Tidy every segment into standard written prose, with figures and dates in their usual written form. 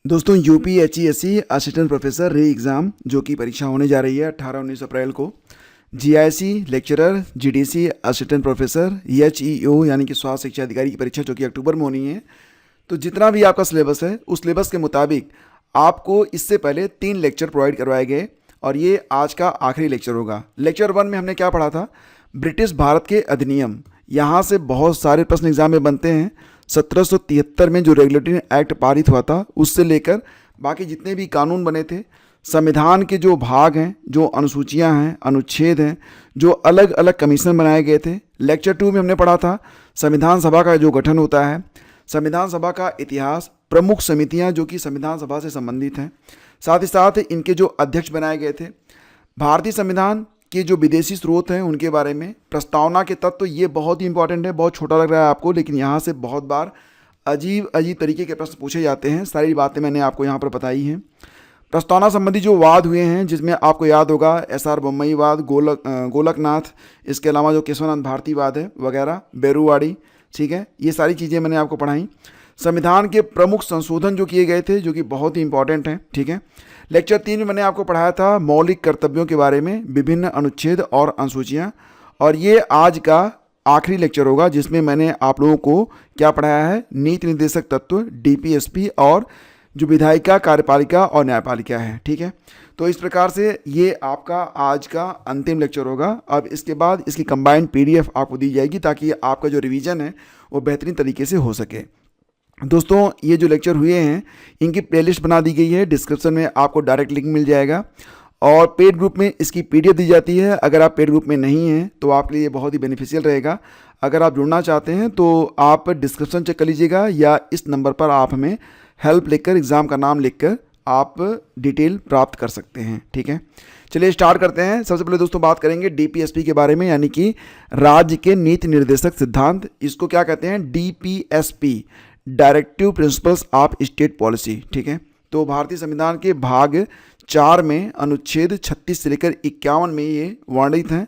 दोस्तों UPHESC assistant professor री exam जो कि परीक्षा होने जा रही है 18-19 अप्रैल को। GIC lecturer, GDC assistant professor, HEO यानी कि स्वास्थ्य शिक्षा अधिकारी की परीक्षा जो कि अक्टूबर में होनी है। तो जितना भी आपका सिलेबस है उस सिलेबस के मुताबिक आपको इससे पहले 3 लेक्चर प्रोवाइड करवाए गए और ये आज का आखिरी लेक्चर होगा। लेक्चर 1 में हमने क्या पढ़ा था? ब्रिटिश भारत के अधिनियम। यहाँ से बहुत सारे प्रश्न एग्जाम में बनते हैं। 1773 में जो रेगुलेटरी एक्ट पारित हुआ था उससे लेकर बाकी जितने भी कानून बने थे, संविधान के जो भाग हैं, जो अनुसूचियां हैं, अनुच्छेद हैं, जो अलग अलग कमीशन बनाए गए थे। लेक्चर 2 में हमने पढ़ा था संविधान सभा का जो गठन होता है, संविधान सभा का इतिहास, प्रमुख समितियां जो कि संविधान सभा से संबंधित हैं, साथ ही साथ इनके जो अध्यक्ष बनाए गए थे, भारतीय संविधान के जो विदेशी स्रोत हैं उनके बारे में, प्रस्तावना के तत्व। ये बहुत ही इंपॉर्टेंट है। बहुत छोटा लग रहा है आपको, लेकिन यहाँ से बहुत बार अजीब अजीब तरीके के प्रश्न पूछे जाते हैं। सारी बातें मैंने आपको यहाँ पर बताई हैं। प्रस्तावना संबंधी जो वाद हुए हैं, जिसमें आपको याद होगा SR बोम्मई वाद, गोलकनाथ, इसके अलावा जो केशवानंद भारती वाद है वगैरह, बेरुवाड़ी, ठीक है, ये सारी चीज़ें मैंने आपको पढ़ाई। संविधान के प्रमुख संशोधन जो किए गए थे जो कि बहुत ही इंपॉर्टेंट हैं, ठीक है। लेक्चर 3 में मैंने आपको पढ़ाया था मौलिक कर्तव्यों के बारे में, विभिन्न अनुच्छेद और अनुसूचियाँ, और ये आज का आखिरी लेक्चर होगा जिसमें मैंने आप लोगों को क्या पढ़ाया है? नीति निर्देशक तत्व, DPSP और जो विधायिका, कार्यपालिका और न्यायपालिका है, ठीक है। तो इस प्रकार से ये आपका आज का अंतिम लेक्चर होगा। अब इसके बाद इसकी कंबाइंड PDF आपको दी जाएगी ताकि आपका जो रिवीजन है वो बेहतरीन तरीके से हो सके। दोस्तों, ये जो लेक्चर हुए हैं इनकी प्लेलिस्ट बना दी गई है, डिस्क्रिप्शन में आपको डायरेक्ट लिंक मिल जाएगा और पेड ग्रुप में इसकी PDF दी जाती है। अगर आप पेड ग्रुप में नहीं हैं तो आपके लिए बहुत ही बेनिफिशियल रहेगा। अगर आप जुड़ना चाहते हैं तो आप डिस्क्रिप्शन चेक कर लीजिएगा या इस नंबर पर आप हमें हेल्प लिखकर, एग्ज़ाम का नाम लिखकर आप डिटेल प्राप्त कर सकते हैं, ठीक है। चलिए स्टार्ट करते हैं। सबसे पहले दोस्तों बात करेंगे DPSP के बारे में, यानी कि राज्य के नीति निर्देशक सिद्धांत। इसको क्या कहते हैं? DPSP, directive principles of state policy, ठीक है। तो भारतीय संविधान के भाग 4 में अनुच्छेद 36 से लेकर 51 में ये वर्णित हैं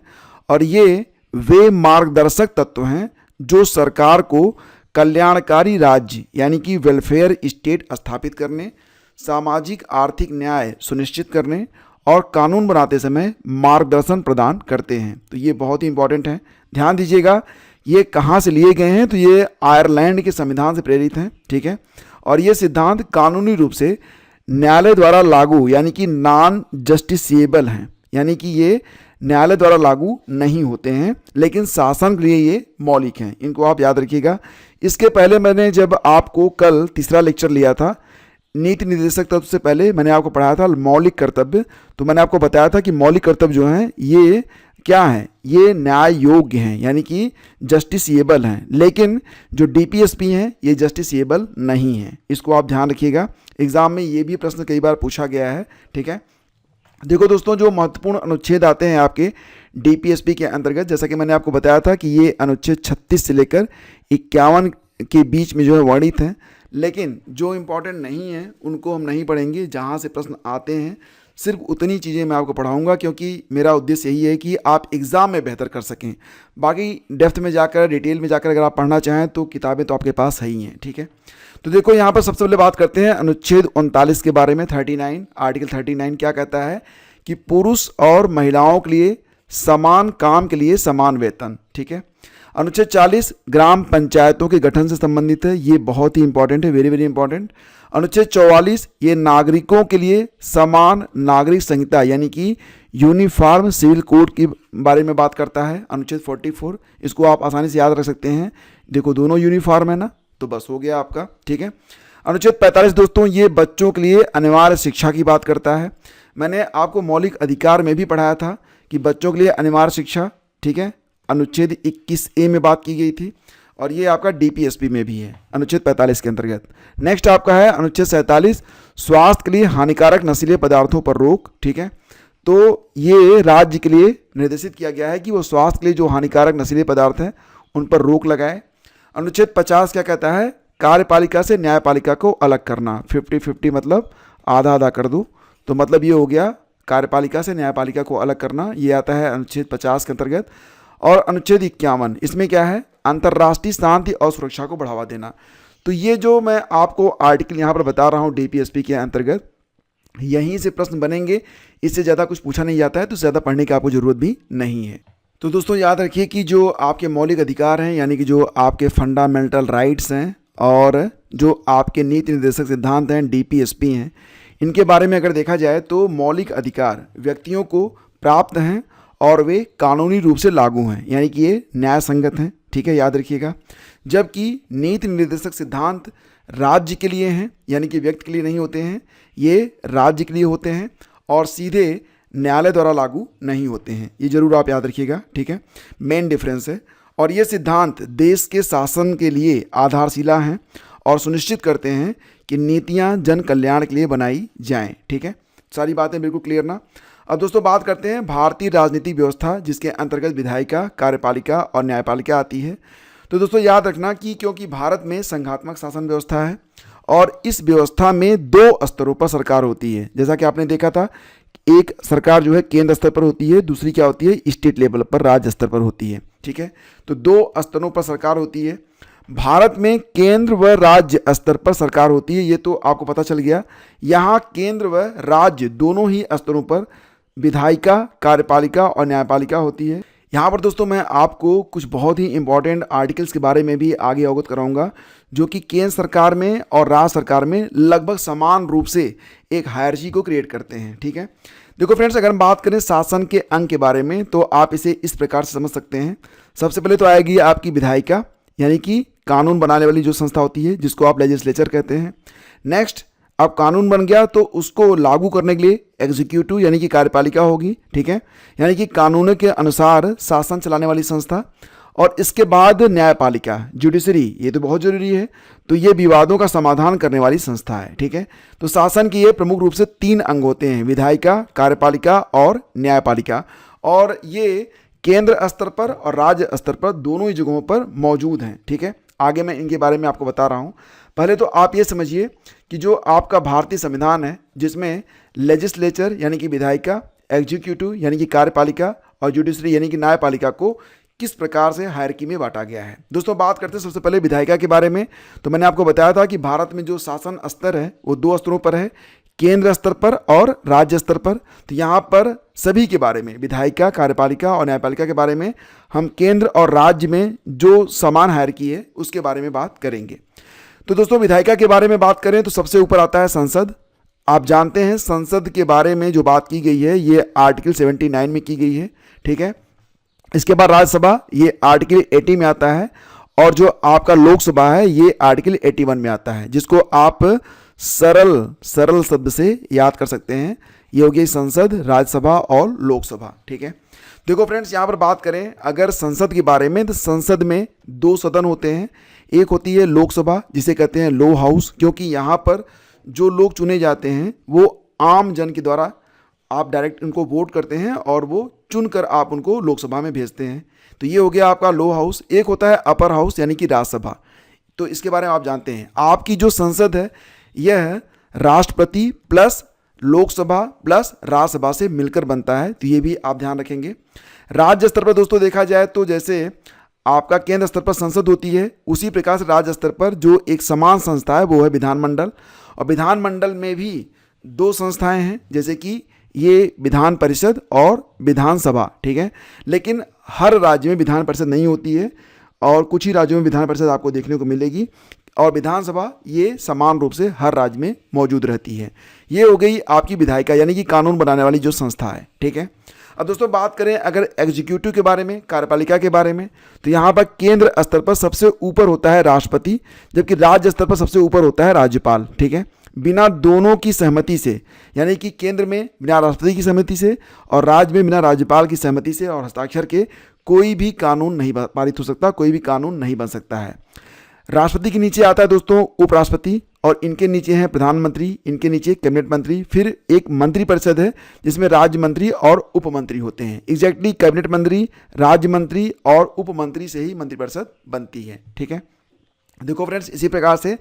और ये वे मार्गदर्शक तत्व हैं जो सरकार को कल्याणकारी राज्य यानी कि वेलफेयर स्टेट स्थापित करने, सामाजिक आर्थिक न्याय सुनिश्चित करने और कानून बनाते समय मार्गदर्शन प्रदान करते हैं। तो ये बहुत ही इंपॉर्टेंट है, ध्यान दीजिएगा। ये कहाँ से लिए गए हैं? तो ये आयरलैंड के संविधान से प्रेरित हैं, ठीक है। और ये सिद्धांत कानूनी रूप से न्यायालय द्वारा लागू यानी कि नॉन जस्टिसिएबल हैं, यानी कि ये न्यायालय द्वारा लागू नहीं होते हैं, लेकिन शासन के लिए ये मौलिक हैं। इनको आप याद रखिएगा। इसके पहले मैंने जब आपको कल तीसरा लेक्चर लिया था नीति निर्देशक तत्व से पहले मैंने आपको पढ़ाया था मौलिक कर्तव्य। तो मैंने आपको बताया था कि मौलिक कर्तव्य जो हैं ये क्या है? ये न्याय योग्य हैं, यानी कि जस्टिसिएबल हैं, लेकिन जो DPSP हैं ये जस्टिसिएबल नहीं हैं। इसको आप ध्यान रखिएगा। एग्जाम में ये भी प्रश्न कई बार पूछा गया है, ठीक है। देखो दोस्तों, जो महत्वपूर्ण अनुच्छेद आते हैं आपके DPSP के अंतर्गत, जैसा कि मैंने आपको बताया था कि ये अनुच्छेद 36 से लेकर 51 के बीच में जो है वर्णित हैं, लेकिन जो इम्पोर्टेंट नहीं है उनको हम नहीं पढ़ेंगे। जहाँ से प्रश्न आते हैं सिर्फ उतनी चीज़ें मैं आपको पढ़ाऊंगा, क्योंकि मेरा उद्देश्य यही है कि आप एग्ज़ाम में बेहतर कर सकें। बाकी डेप्थ में जाकर, डिटेल में जाकर अगर आप पढ़ना चाहें तो किताबें तो आपके पास है ही हैं, ठीक है। तो देखो यहाँ पर सबसे पहले बात करते हैं अनुच्छेद 39 के बारे में। 39, आर्टिकल 39 क्या कहता है कि पुरुष और महिलाओं के लिए समान काम के लिए समान वेतन, ठीक है। अनुच्छेद 40 ग्राम पंचायतों के गठन से संबंधित है, ये बहुत ही इंपॉर्टेंट है, वेरी वेरी इंपॉर्टेंट। अनुच्छेद 44 ये नागरिकों के लिए समान नागरिक संहिता यानी कि यूनिफॉर्म सिविल कोड के बारे में बात करता है। अनुच्छेद 44 इसको आप आसानी से याद रख सकते हैं। देखो दोनों यूनिफॉर्म है ना, तो बस हो गया आपका, ठीक है। अनुच्छेद 45 दोस्तों ये बच्चों के लिए अनिवार्य शिक्षा की बात करता है। मैंने आपको मौलिक अधिकार में भी पढ़ाया था कि बच्चों के लिए अनिवार्य शिक्षा, ठीक है, अनुच्छेद 21A में बात की गई थी और ये आपका DPSP में भी है अनुच्छेद 45 के अंतर्गत। नेक्स्ट आपका है अनुच्छेद 47 स्वास्थ्य के लिए हानिकारक नशीले पदार्थों पर रोक, ठीक है। तो ये राज्य के लिए निर्देशित किया गया है कि वो स्वास्थ्य के लिए जो हानिकारक नशीले पदार्थ हैं उन पर रोक लगाए। अनुच्छेद 50 क्या कहता है? कार्यपालिका से न्यायपालिका को अलग करना। 50-50 मतलब आधा आधा कर दो, तो मतलब ये हो गया कार्यपालिका से न्यायपालिका को अलग करना, ये आता है अनुच्छेद 50 के अंतर्गत। और अनुच्छेद 51 इसमें क्या है? अंतर्राष्ट्रीय शांति और सुरक्षा को बढ़ावा देना। तो ये जो मैं आपको आर्टिकल यहाँ पर बता रहा हूँ डीपीएसपी के अंतर्गत, यहीं से प्रश्न बनेंगे, इससे ज़्यादा कुछ पूछा नहीं जाता है, तो ज़्यादा पढ़ने की आपको ज़रूरत भी नहीं है। तो दोस्तों याद रखिए कि जो आपके मौलिक अधिकार हैं, यानी कि जो आपके फंडामेंटल राइट्स हैं और जो आपके नीति निर्देशक सिद्धांत हैं, डीपीएसपी हैं, इनके बारे में अगर देखा जाए तो मौलिक अधिकार व्यक्तियों को प्राप्त हैं और वे कानूनी रूप से लागू हैं, यानी कि ये न्याय संगत हैं, ठीक है, याद रखिएगा। जबकि नीति निर्देशक सिद्धांत राज्य के लिए हैं, यानी कि व्यक्ति के लिए नहीं होते हैं, ये राज्य के लिए होते हैं और सीधे न्यायालय द्वारा लागू नहीं होते हैं। ये जरूर आप याद रखिएगा, ठीक है, मेन डिफरेंस है। और ये सिद्धांत देश के शासन के लिए आधारशिला हैं और सुनिश्चित करते हैं कि नीतियां जन कल्याण के लिए बनाई जाएं, ठीक है। सारी बातें बिल्कुल क्लियर ना। अब दोस्तों बात करते हैं भारतीय राजनीतिक व्यवस्था, जिसके अंतर्गत विधायिका, कार्यपालिका और न्यायपालिका आती है। तो दोस्तों याद रखना कि क्योंकि भारत में संघात्मक शासन व्यवस्था है और इस व्यवस्था में 2 स्तरों पर सरकार होती है। जैसा कि आपने देखा था, एक सरकार जो है केंद्र स्तर पर होती है, दूसरी क्या होती है, स्टेट लेवल पर, राज्य स्तर पर होती है, ठीक है। तो 2 स्तरों पर सरकार होती है। भारत में केंद्र व राज्य स्तर पर सरकार होती है, ये तो आपको पता चल गया। यहाँ केंद्र व राज्य दोनों ही स्तरों पर विधायिका, कार्यपालिका और न्यायपालिका होती है। यहाँ पर दोस्तों मैं आपको कुछ बहुत ही इंपॉर्टेंट आर्टिकल्स के बारे में भी आगे अवगत कराऊंगा, जो कि केंद्र सरकार में और राज्य सरकार में लगभग समान रूप से एक हायरार्की को क्रिएट करते हैं, ठीक है। देखो फ्रेंड्स, अगर हम बात करें शासन के अंग के बारे में तो आप इसे इस प्रकार से समझ सकते हैं। सबसे पहले तो आएगी आपकी विधायिका, यानी कि कानून बनाने वाली जो संस्था होती है, जिसको आप लेजिस्लेचर कहते हैं। नेक्स्ट, अब कानून बन गया तो उसको लागू करने के लिए एग्जीक्यूटिव यानी कि कार्यपालिका होगी, ठीक है, यानी कि कानून के अनुसार शासन चलाने वाली संस्था। और इसके बाद न्यायपालिका, जुडिशरी, ये तो बहुत जरूरी है, तो ये विवादों का समाधान करने वाली संस्था है, ठीक है। तो शासन के ये प्रमुख रूप से 3 अंग होते हैं, विधायिका, कार्यपालिका और न्यायपालिका, और ये केंद्र स्तर पर और राज्य स्तर पर दोनों ही जगहों पर मौजूद हैं, ठीक है। आगे मैं इनके बारे में आपको बता रहा हूँ। पहले तो आप ये समझिए कि जो आपका भारतीय संविधान है, जिसमें लेजिस्लेचर यानी कि विधायिका, एग्जीक्यूटिव यानी कि कार्यपालिका और जुडिशरी यानी कि न्यायपालिका को किस प्रकार से हायरार्की में बांटा गया है। दोस्तों बात करते हैं सबसे पहले विधायिका के बारे में। तो मैंने आपको बताया था कि भारत में जो शासन स्तर है वो 2 स्तरों पर है, केंद्र स्तर पर और राज्य स्तर पर। तो यहाँ पर सभी के बारे में, विधायिका, कार्यपालिका और न्यायपालिका के बारे में हम केंद्र और राज्य में जो समान हायरार्की है उसके बारे में बात करेंगे। तो दोस्तों विधायिका के बारे में बात करें तो सबसे ऊपर आता है संसद। आप जानते हैं संसद के बारे में जो बात की गई है ये आर्टिकल 79 में की गई है, ठीक है। इसके बाद राज्यसभा, ये आर्टिकल 80 में आता है, और जो आपका लोकसभा है ये आर्टिकल 81 में आता है, जिसको आप सरल शब्द से याद कर सकते हैं। ये हो गई संसद, राज्यसभा और लोकसभा, ठीक है। देखो फ्रेंड्स, यहाँ पर बात करें अगर संसद के बारे में, तो संसद में 2 सदन होते हैं। एक होती है लोकसभा, जिसे कहते हैं लो हाउस, क्योंकि यहाँ पर जो लोग चुने जाते हैं वो आम जन के द्वारा, आप डायरेक्ट उनको वोट करते हैं और वो चुनकर आप उनको लोकसभा में भेजते हैं। तो ये हो गया आपका लो हाउस। एक होता है अपर हाउस यानी कि राज्यसभा। तो इसके बारे में आप जानते हैं, आपकी जो संसद है यह राष्ट्रपति प्लस लोकसभा प्लस राज्यसभा से मिलकर बनता है, तो ये भी आप ध्यान रखेंगे। राज्य स्तर पर दोस्तों देखा जाए तो जैसे आपका केंद्र स्तर पर संसद होती है, उसी प्रकार से राज्य स्तर पर जो एक समान संस्था है वो है विधानमंडल। और विधानमंडल में भी 2 संस्थाएं हैं, जैसे कि ये विधान परिषद और विधानसभा, ठीक है। लेकिन हर राज्य में विधान परिषद नहीं होती है और कुछ ही राज्यों में विधान परिषद आपको देखने को मिलेगी, और विधानसभा ये समान रूप से हर राज्य में मौजूद रहती है। ये हो गई आपकी विधायिका यानी कि कानून बनाने वाली जो संस्था है, ठीक है। अब दोस्तों बात करें अगर एग्जीक्यूटिव के बारे में, कार्यपालिका के बारे में, तो यहाँ पर केंद्र स्तर पर सबसे ऊपर होता है राष्ट्रपति, जबकि राज्य स्तर पर सबसे ऊपर होता है राज्यपाल, ठीक है। बिना दोनों की सहमति से, यानी कि केंद्र में बिना राष्ट्रपति की सहमति से और राज्य में बिना राज्यपाल की सहमति से और हस्ताक्षर के कोई भी कानून नहीं पारित हो सकता, कोई भी कानून नहीं बन सकता है। राष्ट्रपति के नीचे आता है दोस्तों उपराष्ट्रपति, और इनके नीचे हैं प्रधानमंत्री, इनके नीचे कैबिनेट मंत्री, फिर एक मंत्री परिषद है जिसमें राज्य मंत्री और उप मंत्री होते हैं। एग्जैक्टली कैबिनेट मंत्री, राज्य मंत्री और उप मंत्री से ही मंत्रिपरिषद बनती है, ठीक है। देखो फ्रेंड्स, इसी प्रकार से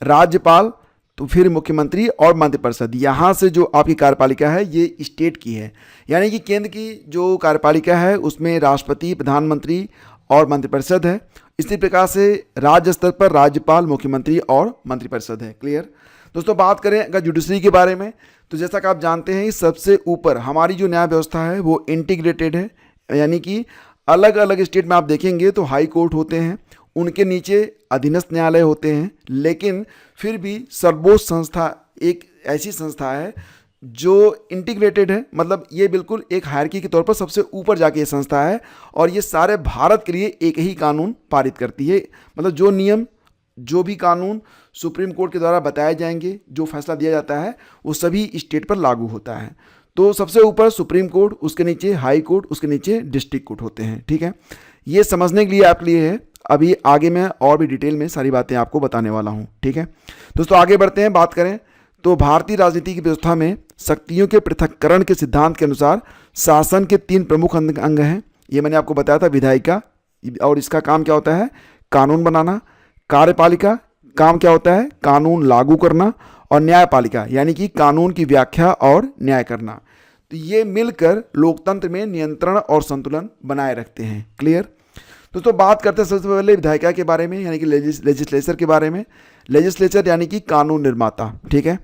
राज्यपाल, तो फिर मुख्यमंत्री और मंत्रिपरिषद, यहाँ से जो आपकी कार्यपालिका है ये स्टेट की है, यानी कि केंद्र की जो कार्यपालिका है उसमें राष्ट्रपति, प्रधानमंत्री और मंत्रिपरिषद है। इसी प्रकार से राज्य स्तर पर राज्यपाल, मुख्यमंत्री और मंत्रिपरिषद है। क्लियर दोस्तों। बात करें अगर जुडिशरी के बारे में, तो जैसा कि आप जानते हैं सबसे ऊपर हमारी जो न्याय व्यवस्था है वो इंटीग्रेटेड है, यानी कि अलग अलग स्टेट में आप देखेंगे तो हाई कोर्ट होते हैं, उनके नीचे अधीनस्थ न्यायालय होते हैं, लेकिन फिर भी सर्वोच्च संस्था एक ऐसी संस्था है जो इंटीग्रेटेड है, मतलब ये बिल्कुल एक हायरकी के तौर पर सबसे ऊपर जाके ये संस्था है और ये सारे भारत के लिए एक ही कानून पारित करती है। मतलब जो नियम, जो भी कानून सुप्रीम कोर्ट के द्वारा बताए जाएंगे, जो फैसला दिया जाता है वो सभी स्टेट पर लागू होता है। तो सबसे ऊपर सुप्रीम कोर्ट, उसके नीचे हाई कोर्ट, उसके नीचे डिस्ट्रिक्ट कोर्ट होते हैं। ठीक है, ये समझने के लिए आपके लिए है। अभी आगे मैं और भी डिटेल में सारी बातें आपको बताने वाला हूँ। ठीक है दोस्तों, आगे बढ़ते हैं। बात करें तो भारतीय राजनीति की व्यवस्था में शक्तियों के पृथक्करण के सिद्धांत के अनुसार शासन के 3 प्रमुख अंग हैं। ये मैंने आपको बताया था, विधायिका, और इसका काम क्या होता है, कानून बनाना। कार्यपालिका, काम क्या होता है, कानून लागू करना। और न्यायपालिका, यानी कि कानून की व्याख्या और न्याय करना। तो ये मिलकर लोकतंत्र में नियंत्रण और संतुलन बनाए रखते हैं। क्लियर दोस्तों। बात करते हैं सबसे पहले विधायिका के बारे में, यानी कि लेजिस्लेचर के बारे में। लेजिस्लेचर यानी कि कानून निर्माता। ठीक है,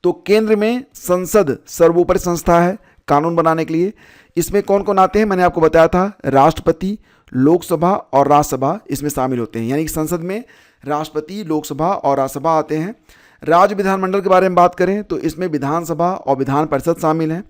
तो केंद्र में संसद सर्वोपरि संस्था है कानून बनाने के लिए। इसमें कौन कौन आते हैं, मैंने आपको बताया था, राष्ट्रपति, लोकसभा और राज्यसभा इसमें शामिल होते हैं। यानी कि संसद में राष्ट्रपति, लोकसभा और राज्यसभा आते हैं। राज्य विधानमंडल के बारे में बात करें तो इसमें विधानसभा और विधान परिषद शामिल हैं।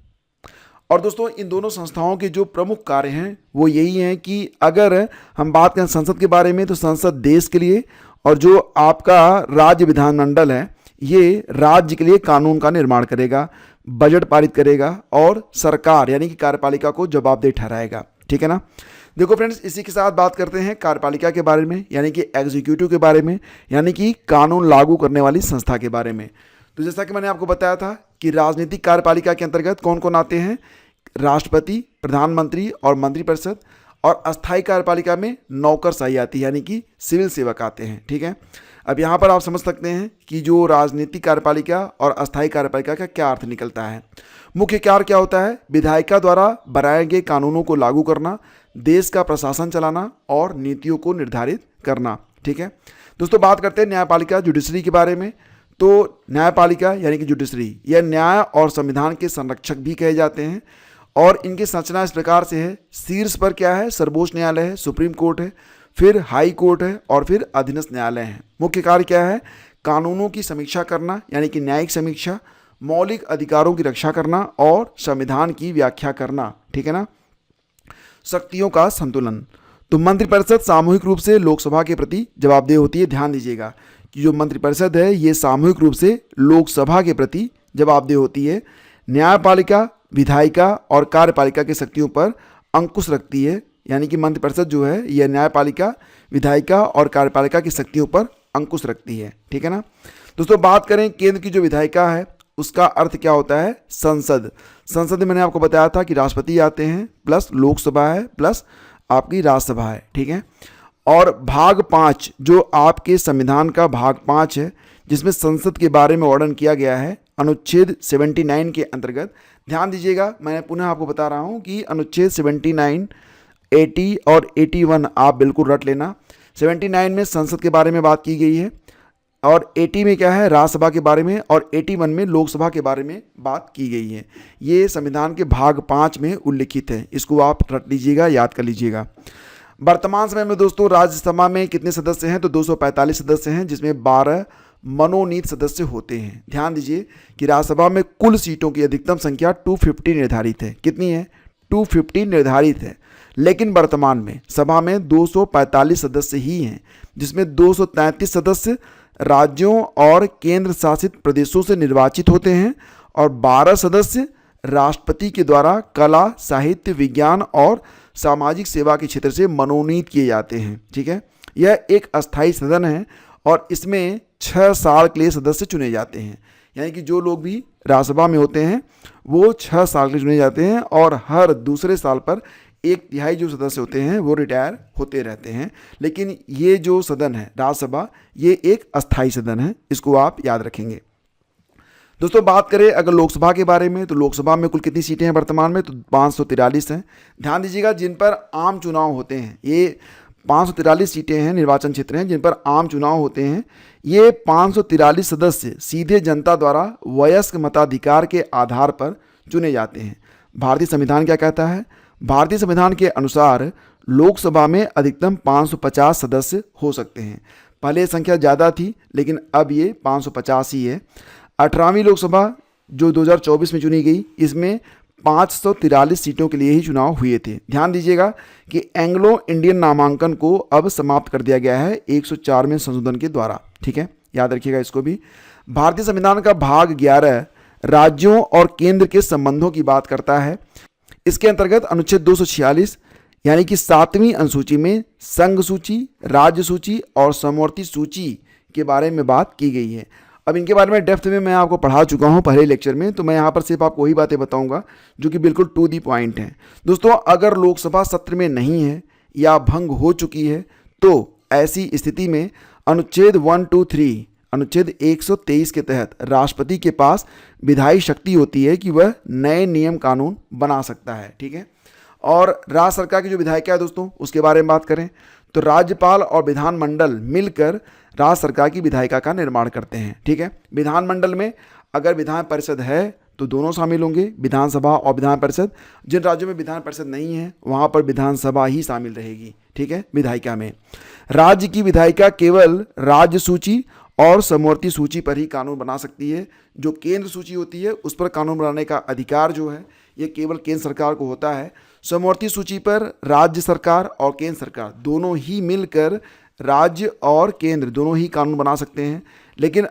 और दोस्तों, इन दोनों संस्थाओं के जो प्रमुख कार्य हैं वो यही हैं कि अगर हम बात करें संसद के बारे में तो संसद देश के लिए, और जो आपका राज्य विधानमंडल है ये राज्य के लिए कानून का निर्माण करेगा, बजट पारित करेगा और सरकार यानी कि कार्यपालिका को जवाबदेह ठहराएगा। ठीक है ना। देखो फ्रेंड्स, इसी के साथ बात करते हैं कार्यपालिका के बारे में, यानी कि एग्जीक्यूटिव के बारे में, यानी कि कानून लागू करने वाली संस्था के बारे में। तो जैसा कि मैंने आपको बताया था कि राजनीतिक कार्यपालिका के अंतर्गत कौन कौन आते हैं, राष्ट्रपति, प्रधानमंत्री और मंत्रिपरिषद। और अस्थायी कार्यपालिका में नौकरशाही आती है, यानी कि सिविल सेवक आते हैं। ठीक है, अब यहाँ पर आप समझ सकते हैं कि जो राजनीतिक कार्यपालिका और अस्थायी कार्यपालिका का क्या अर्थ निकलता है। मुख्य कार्य क्या होता है, विधायिका द्वारा बनाए गए कानूनों को लागू करना, देश का प्रशासन चलाना और नीतियों को निर्धारित करना। ठीक है दोस्तों, बात करते हैं न्यायपालिका, जुडिशरी के बारे में। तो न्यायपालिका यानी कि जुडिशरी, यह न्याय और संविधान के संरक्षक भी कहे जाते हैं। और इनकी संरचना इस प्रकार से है, शीर्ष पर क्या है, सर्वोच्च न्यायालय है, सुप्रीम कोर्ट है, फिर हाई कोर्ट है और फिर अधीनस्थ न्यायालय है। मुख्य कार्य क्या है, कानूनों की समीक्षा करना यानी कि न्यायिक समीक्षा, मौलिक अधिकारों की रक्षा करना और संविधान की व्याख्या करना। ठीक है ना। शक्तियों का संतुलन, तो मंत्रिपरिषद सामूहिक रूप से लोकसभा के प्रति जवाबदेह होती है। ध्यान दीजिएगा कि जो मंत्रिपरिषद है ये सामूहिक रूप से लोकसभा के प्रति जवाबदेह होती है। न्यायपालिका, विधायिका और कार्यपालिका की शक्तियों पर अंकुश रखती है, यानी कि मंत्रिपरिषद जो है यह न्यायपालिका, विधायिका और कार्यपालिका की शक्तियों पर अंकुश रखती है। ठीक है ना दोस्तों। बात करें केंद्र की जो विधायिका है उसका अर्थ क्या होता है, संसद। संसद में मैंने आपको बताया था कि राष्ट्रपति आते हैं, प्लस लोकसभा है, प्लस आपकी राज्यसभा है। ठीक है, और भाग 5 जो आपके संविधान का भाग 5 है जिसमें संसद के बारे में वर्णन किया गया है अनुच्छेद 79 के अंतर्गत। ध्यान दीजिएगा, मैं पुनः आपको बता रहा हूँ कि अनुच्छेद 79, 80 और 81 आप बिल्कुल रट लेना। 79 में संसद के बारे में बात की गई है, और 80 में क्या है, राज्यसभा के बारे में, और 81 में लोकसभा के बारे में बात की गई है। ये संविधान के भाग 5 में उल्लिखित है, इसको आप रट लीजिएगा, याद कर लीजिएगा। वर्तमान समय में दोस्तों राज्यसभा में कितने सदस्य हैं, तो 245 सदस्य हैं, जिसमें 12 मनोनीत सदस्य होते हैं। ध्यान दीजिए कि राज्यसभा में कुल सीटों की अधिकतम संख्या 250 निर्धारित है। कितनी है, 250 निर्धारित है, लेकिन वर्तमान में सभा में 245 सदस्य ही हैं, जिसमें 233 सदस्य राज्यों और केंद्र शासित प्रदेशों से निर्वाचित होते हैं और 12 सदस्य राष्ट्रपति के द्वारा कला, साहित्य, विज्ञान और सामाजिक सेवा के क्षेत्र से मनोनीत किए जाते हैं। ठीक है, यह एक अस्थायी सदन है और इसमें 6 साल के लिए सदस्य चुने जाते हैं, यानी कि जो लोग भी राज्यसभा में होते हैं वो 6 साल के लिए चुने जाते हैं और हर दूसरे साल पर 1/3 जो सदस्य होते हैं वो रिटायर होते रहते हैं। लेकिन ये जो सदन है राज्यसभा, ये एक अस्थायी सदन है, इसको आप याद रखेंगे। दोस्तों बात करें अगर लोकसभा के बारे में, तो लोकसभा में कुल कितनी सीटें हैं वर्तमान में, तो 543 हैं। ध्यान दीजिएगा, जिन पर आम चुनाव होते हैं, ये 543 सीटें हैं, निर्वाचन क्षेत्र हैं जिन पर आम चुनाव होते हैं। ये 543 सदस्य सीधे जनता द्वारा वयस्क मताधिकार के आधार पर चुने जाते हैं। भारतीय संविधान क्या कहता है? भारतीय संविधान के अनुसार लोकसभा में अधिकतम 550 सदस्य हो सकते हैं। पहले ये संख्या ज़्यादा थी लेकिन अब ये 550 ही है। 18वीं लोकसभा जो 2024 में चुनी गई, इसमें 543 सीटों के लिए ही चुनाव हुए थे। ध्यान दीजिएगा कि एंग्लो इंडियन नामांकन को अब समाप्त कर दिया गया है 104वें संशोधन के द्वारा। ठीक है, याद रखिएगा इसको भी। भारतीय संविधान का भाग 11 राज्यों और केंद्र के संबंधों की बात करता है। इसके अंतर्गत अनुच्छेद 246 यानी कि 7वीं अनुसूची में संघ सूची, राज्य सूची और समवर्ती सूची के बारे में बात की गई है। अब इनके बारे में डेप्थ में मैं आपको पढ़ा चुका हूं पहले लेक्चर में, तो मैं यहाँ पर सिर्फ आपको वही बातें बताऊंगा जो कि बिल्कुल टू दी पॉइंट हैं। दोस्तों, अगर लोकसभा सत्र में नहीं है या भंग हो चुकी है तो ऐसी स्थिति में अनुच्छेद 123 अनुच्छेद 123 के तहत राष्ट्रपति के पास विधायी शक्ति होती है कि वह नए नियम कानून बना सकता है। ठीक है, और राज्य सरकार की जो विधायिका है दोस्तों, उसके बारे में बात करें तो राज्यपाल और विधानमंडल मिलकर राज्य सरकार की विधायिका का निर्माण करते हैं। ठीक है, विधानमंडल में अगर विधान परिषद है तो दोनों शामिल होंगे, विधानसभा और विधान परिषद। जिन राज्यों में विधान परिषद नहीं है वहाँ पर विधानसभा ही शामिल रहेगी। ठीक है, विधायिका में राज्य की विधायिका केवल राज्य सूची और समवर्ती सूची पर ही कानून बना सकती है। जो केंद्र सूची होती है उस पर कानून बनाने का अधिकार जो है ये केवल केंद्र सरकार को होता है। समवर्ती सूची पर राज्य सरकार और केंद्र सरकार दोनों ही मिलकर राज्य और केंद्र दोनों ही कानून बना सकते हैं। लेकिन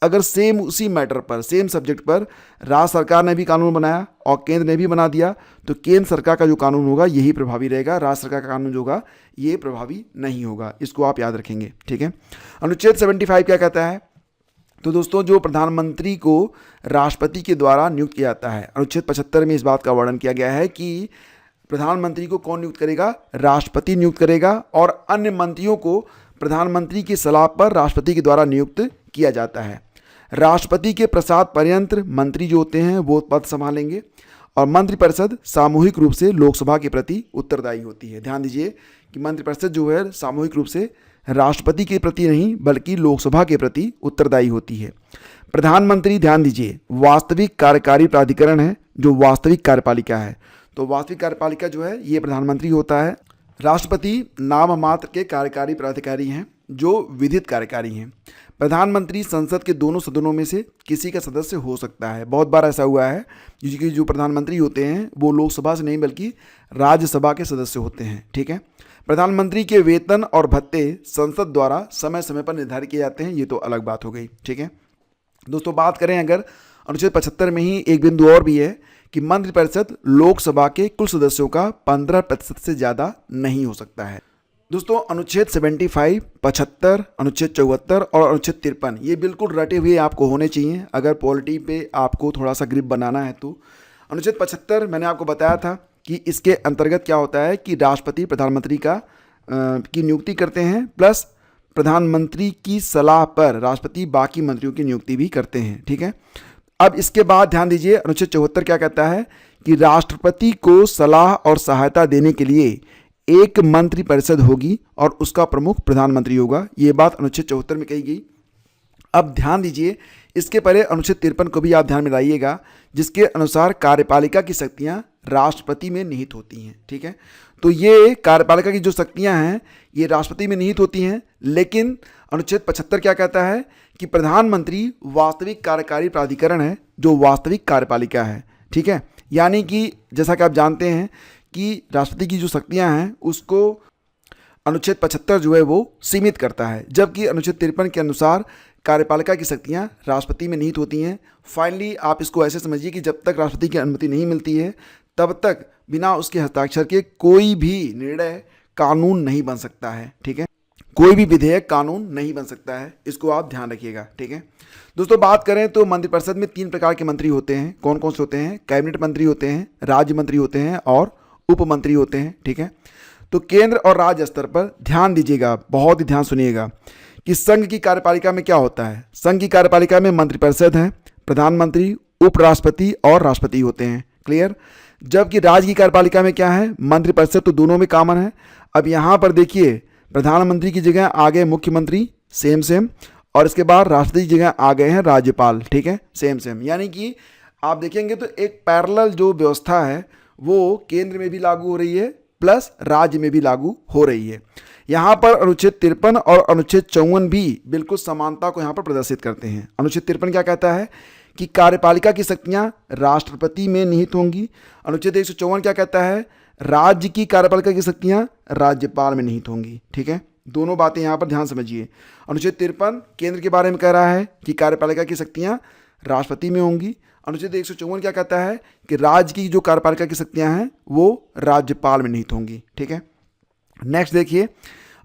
अगर सेम उसी मैटर पर, सेम सब्जेक्ट पर राज्य सरकार ने भी कानून बनाया और केंद्र ने भी बना दिया तो केंद्र सरकार का जो कानून होगा यही प्रभावी रहेगा, राज्य सरकार का कानून जो होगा ये प्रभावी नहीं होगा। इसको आप याद रखेंगे। ठीक है, अनुच्छेद 75 क्या कहता है? तो दोस्तों, जो प्रधानमंत्री को राष्ट्रपति के द्वारा नियुक्त किया जाता है, अनुच्छेद 75 में इस बात का वर्णन किया गया है कि प्रधानमंत्री को कौन नियुक्त करेगा? राष्ट्रपति नियुक्त करेगा, और अन्य मंत्रियों को प्रधानमंत्री की सलाह पर राष्ट्रपति के द्वारा नियुक्त किया जाता है। राष्ट्रपति के प्रसाद पर्यंत मंत्री जो होते हैं वो पद संभालेंगे, और मंत्रिपरिषद सामूहिक रूप से लोकसभा के प्रति उत्तरदायी होती है। ध्यान दीजिए कि मंत्रिपरिषद जो है सामूहिक रूप से राष्ट्रपति के प्रति नहीं बल्कि लोकसभा के प्रति उत्तरदायी होती है। प्रधानमंत्री, ध्यान दीजिए, वास्तविक कार्यकारी प्राधिकरण है जो वास्तविक कार्यपालिका है। तो वास्तविक कार्यपालिका जो है ये प्रधानमंत्री होता है। राष्ट्रपति नाम मात्र के कार्यकारी प्राधिकारी हैं जो विधित कार्यकारी हैं। प्रधानमंत्री संसद के दोनों सदनों में से किसी का सदस्य हो सकता है। बहुत बार ऐसा हुआ है कि जो प्रधानमंत्री होते हैं वो लोकसभा से नहीं बल्कि राज्यसभा के सदस्य होते हैं। ठीक है, प्रधानमंत्री के वेतन और भत्ते संसद द्वारा समय समय पर निर्धारित किए जाते हैं, ये तो अलग बात हो गई। ठीक है दोस्तों, बात करें अगर अनुच्छेद 75 में ही एक बिंदु और भी है कि मंत्रिपरिषद लोकसभा के कुल सदस्यों का 15% से ज़्यादा नहीं हो सकता है। दोस्तों, अनुच्छेद 75, 75, अनुच्छेद 74 और अनुच्छेद 53 ये बिल्कुल रटे हुए आपको होने चाहिए अगर पॉलिटी पे आपको थोड़ा सा ग्रिप बनाना है तो। अनुच्छेद 75 मैंने आपको बताया था कि इसके अंतर्गत क्या होता है कि राष्ट्रपति प्रधानमंत्री की नियुक्ति करते हैं, प्लस प्रधानमंत्री की सलाह पर राष्ट्रपति बाकी मंत्रियों की नियुक्ति भी करते हैं। ठीक है, अब इसके बाद ध्यान दीजिए अनुच्छेद 74 क्या कहता है कि राष्ट्रपति को सलाह और सहायता देने के लिए एक मंत्रिपरिषद होगी और उसका प्रमुख प्रधानमंत्री होगा। ये बात अनुच्छेद 74 में कही गई। अब ध्यान दीजिए, इसके पहले अनुच्छेद 53 को भी आप ध्यान में लाइएगा जिसके अनुसार कार्यपालिका की शक्तियां राष्ट्रपति में निहित होती हैं। ठीक है, तो ये कार्यपालिका की जो शक्तियां हैं ये राष्ट्रपति में निहित होती हैं, लेकिन अनुच्छेद 75 क्या कहता है कि प्रधानमंत्री वास्तविक कार्यकारी प्राधिकरण है जो वास्तविक कार्यपालिका है। ठीक है, यानी कि जैसा कि आप जानते हैं कि राष्ट्रपति की जो शक्तियां हैं उसको अनुच्छेद 75 जो है वो सीमित करता है, जबकि अनुच्छेद 53 के अनुसार कार्यपालिका की शक्तियां राष्ट्रपति में निहित होती हैं। फाइनली आप इसको ऐसे समझिए कि जब तक राष्ट्रपति की अनुमति नहीं मिलती है तब तक बिना उसके हस्ताक्षर के कोई भी निर्णय कानून नहीं बन सकता है। ठीक है, कोई भी विधेयक कानून नहीं बन सकता है, इसको आप ध्यान रखिएगा। ठीक है दोस्तों, बात करें तो मंत्रिपरिषद में 3 प्रकार के मंत्री होते हैं। कौन कौन से होते हैं? कैबिनेट मंत्री होते हैं, राज्य मंत्री होते हैं और उप मंत्री होते हैं। ठीक है, तो केंद्र और राज्य स्तर पर ध्यान दीजिएगा, बहुत ही ध्यान सुनिएगा कि संघ की कार्यपालिका में क्या होता है। संघ की कार्यपालिका में मंत्रिपरिषद है, प्रधानमंत्री, उपराष्ट्रपति और राष्ट्रपति होते हैं। क्लियर? जबकि राज्य की कार्यपालिका में क्या है, मंत्रिपरिषद, तो दोनों में कॉमन है। अब यहाँ पर देखिए प्रधानमंत्री की जगह आ गए मुख्यमंत्री, सेम सेम, और इसके बाद राष्ट्रपति की जगह आ गए हैं राज्यपाल, ठीक है, सेम सेम। यानी कि आप देखेंगे तो एक पैरेलल जो व्यवस्था है वो केंद्र में भी लागू हो रही है प्लस राज्य में भी लागू हो रही है। यहाँ पर अनुच्छेद 53 और अनुच्छेद 54 भी बिल्कुल समानता को यहाँ पर प्रदर्शित करते हैं। अनुच्छेद 53 क्या कहता है कि कार्यपालिका की शक्तियाँ राष्ट्रपति में निहित होंगी। अनुच्छेद 154 क्या कहता है, राज्य की कार्यपालिका की शक्तियाँ राज्यपाल में निहित होंगी, ठीक है। दोनों बातें यहाँ पर ध्यान समझिए। अनुच्छेद 53 केंद्र के बारे में कह रहा है कि कार्यपालिका की शक्तियाँ राष्ट्रपति में होंगी। अनुच्छेद 154 क्या कहता है कि राज्य की जो कार्यपालिका की शक्तियाँ हैं वो राज्यपाल में निहित होंगी, ठीक है। नेक्स्ट देखिए,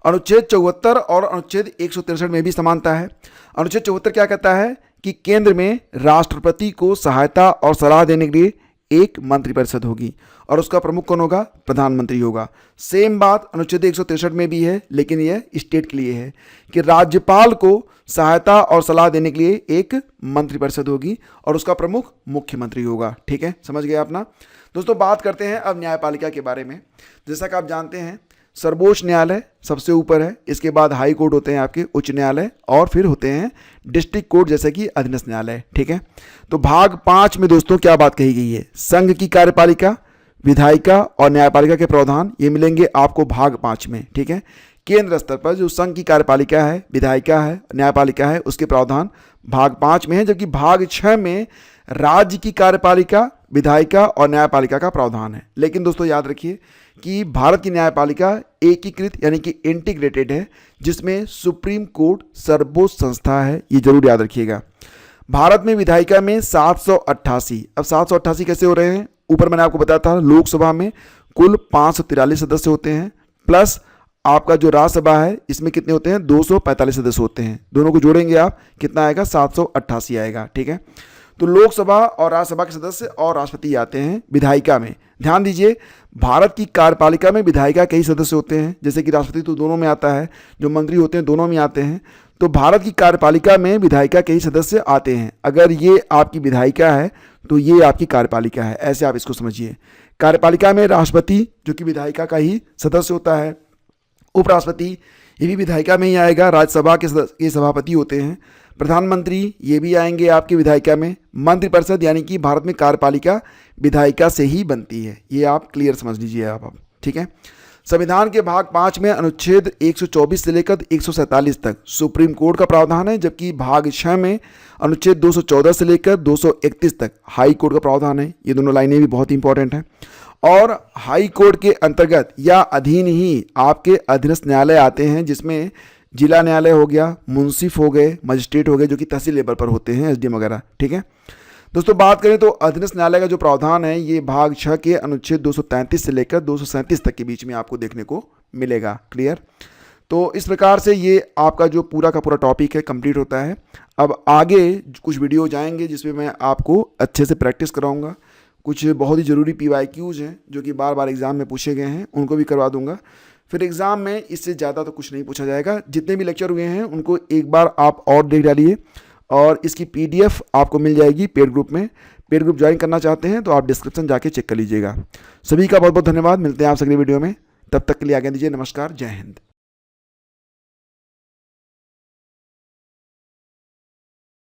अनुच्छेद 74 और अनुच्छेद 163 में भी समानता है। अनुच्छेद 74 क्या कहता है कि केंद्र में राष्ट्रपति को सहायता और सलाह देने के लिए एक मंत्रिपरिषद होगी और उसका प्रमुख कौन होगा, प्रधानमंत्री होगा। सेम बात अनुच्छेद 163 में भी है, लेकिन यह स्टेट के लिए है कि राज्यपाल को सहायता और सलाह देने के लिए एक मंत्रिपरिषद होगी और उसका प्रमुख मुख्यमंत्री होगा, ठीक है, समझ गए अपना। दोस्तों बात करते हैं अब न्यायपालिका के बारे में। जैसा कि आप जानते हैं सर्वोच्च न्यायालय सबसे ऊपर है, इसके बाद हाई कोर्ट होते हैं आपके उच्च न्यायालय, और फिर होते हैं डिस्ट्रिक्ट कोर्ट जैसे कि अधीनस्थ न्यायालय, ठीक है। तो भाग 5 में दोस्तों क्या बात कही गई है, संघ की कार्यपालिका, विधायिका और न्यायपालिका के प्रावधान ये मिलेंगे आपको भाग 5 में, ठीक है। केंद्र स्तर पर जो संघ की कार्यपालिका है, विधायिका है, न्यायपालिका है, उसके प्रावधान भाग 5 में है, जबकि भाग 6 में राज्य की कार्यपालिका, विधायिका और न्यायपालिका का प्रावधान है। लेकिन दोस्तों याद रखिए कि भारत की न्यायपालिका एकीकृत यानी कि इंटीग्रेटेड है, जिसमें सुप्रीम कोर्ट सर्वोच्च संस्था है, ये जरूर याद रखिएगा। भारत में विधायिका में 788, अब 788 कैसे हो रहे हैं, ऊपर मैंने आपको बताया था लोकसभा में कुल 543 सदस्य होते हैं, प्लस आपका जो राज्यसभा है इसमें कितने होते हैं, 245 सदस्य होते हैं। दोनों को जोड़ेंगे आप कितना आएगा, 788 आएगा, ठीक है। तो लोकसभा और राज्यसभा के सदस्य और राष्ट्रपति आते हैं विधायिका में। ध्यान दीजिए भारत की कार्यपालिका में विधायिका कई सदस्य होते हैं, जैसे कि राष्ट्रपति तो दोनों में आता है, जो मंत्री होते हैं दोनों में आते हैं। तो भारत की कार्यपालिका में विधायिका कई सदस्य आते हैं। अगर ये आपकी विधायिका है तो ये आपकी कार्यपालिका है, ऐसे आप इसको समझिए। कार्यपालिका में राष्ट्रपति जो कि विधायिका का ही सदस्य होता है, उपराष्ट्रपति ये भी विधायिका में ही आएगा, राज्यसभा के सभापति होते हैं, प्रधानमंत्री ये भी आएंगे आपकी विधायिका में, मंत्रिपरिषद यानी कि भारत में कार्यपालिका विधायिका से ही बनती है, ये आप क्लियर समझ लीजिए आप, ठीक है। संविधान के भाग 5 में अनुच्छेद 124 से लेकर 147 तक सुप्रीम कोर्ट का प्रावधान है, जबकि भाग 6 में अनुच्छेद 214 से लेकर 231 तक हाई कोर्ट का प्रावधान है। ये दोनों लाइनें भी बहुत इंपॉर्टेंट हैं। और हाई कोर्ट के अंतर्गत या अधीन ही आपके अधीनस्थ न्यायालय आते हैं, जिसमें जिला न्यायालय हो गया, मुंसिफ हो गए, मजिस्ट्रेट हो गए, जो कि तहसील लेवल पर होते हैं, एसडीएम वगैरह, ठीक है। दोस्तों बात करें तो अधीनस्थ न्यायालय का जो प्रावधान है ये भाग 6 के अनुच्छेद 233 से लेकर 237 तक के बीच में आपको देखने को मिलेगा, क्लियर। तो इस प्रकार से ये आपका जो पूरा का पूरा टॉपिक है कंप्लीट होता है। अब आगे कुछ वीडियो जाएंगे जिसमें मैं आपको अच्छे से प्रैक्टिस कराऊंगा। कुछ बहुत ही ज़रूरी PYQs हैं जो कि बार बार एग्ज़ाम में पूछे गए हैं, उनको भी करवा दूंगा। फिर एग्ज़ाम में इससे ज़्यादा तो कुछ नहीं पूछा जाएगा। जितने भी लेक्चर हुए हैं उनको एक बार आप और देख डालिए, और इसकी PDF आपको मिल जाएगी पेड ग्रुप में। पेड ग्रुप ज्वाइन करना चाहते हैं तो आप डिस्क्रिप्शन जाके चेक कर लीजिएगा। सभी का बहुत बहुत धन्यवाद। मिलते हैं आप अगले वीडियो में, तब तक के लिए आज्ञा दीजिए। नमस्कार, जय हिंद।